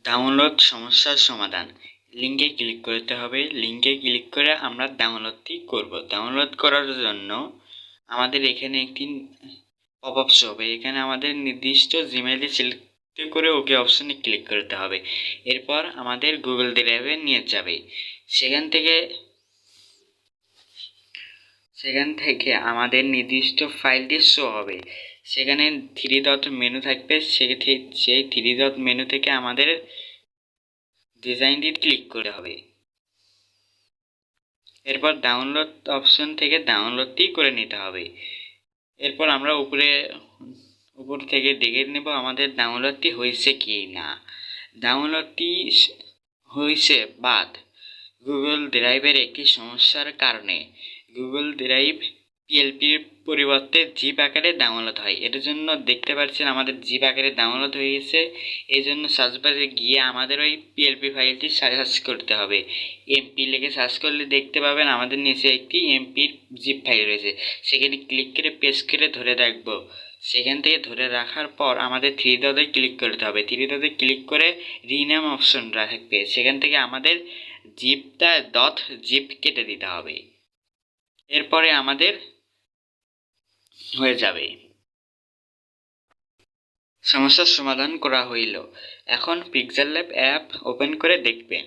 Download সমস্যার সমাধান। লিঙ্কে ক্লিক করতে হবে। লিঙ্কে ক্লিক করে আমরা ডাউনলোডটি করব। ডাউনলোড করার জন্য আমাদের এখানে একটি পপ আপ শো হবে। এখানে আমাদের নির্দিষ্ট জিমেইলে সিলেক্ট করে ওকে অপশনে ক্লিক করতে হবে। এরপর আমাদের গুগল ড্রাইভে নিয়ে যাবে। সেখান থেকে আমাদের নির্দিষ্ট ফাইলটি শো হবে। সেখানে 3 ডট মেনু থাকবে। সেই 3 ডট মেনু থেকে আমাদের ডিজাইনটি ক্লিক করতে হবে। এরপর ডাউনলোড অপশন থেকে ডাউনলোডটি করে নিতে হবে। এরপর আমরা উপর থেকে দেখে নেব আমাদের ডাউনলোডটি হয়েছে কি না। ডাউনলোডটি হয়েছে, বাট গুগল ড্রাইভের একটি সমস্যার কারণে গুগল ড্রাইভ পিএলপির পরিবর্তে জিপ আকারে ডাউনলোড হয়। এর জন্য দেখতে পাচ্ছেন আমাদের জিপ আকারে ডাউনলোড হয়ে গেছে। এই জন্য সার্চ বারে গিয়ে আমাদের ওই পিএলপি ফাইলটি সার্চ করতে হবে। এমপি লিখে সার্চ করলে দেখতে পাবেন আমাদের নিচে একটি এমপির জিপ ফাইল রয়েছে। সেখানে ক্লিক করে পেস্ট করে ধরে রাখব। সেখান থেকে ধরে রাখার পর আমাদের 3 ডটে ক্লিক করতে হবে। 3 ডটে ক্লিক করে রিনেম অপশন থাকবে। সেখান থেকে আমাদের জিপটা ডট জিপ কেটে দিতে হবে। এরপরে আমাদের হয়ে যাবে। সমস্যার সমাধান করা হইল। এখন পিক্সেল ল্যাব অ্যাপ ওপেন করে দেখবেন।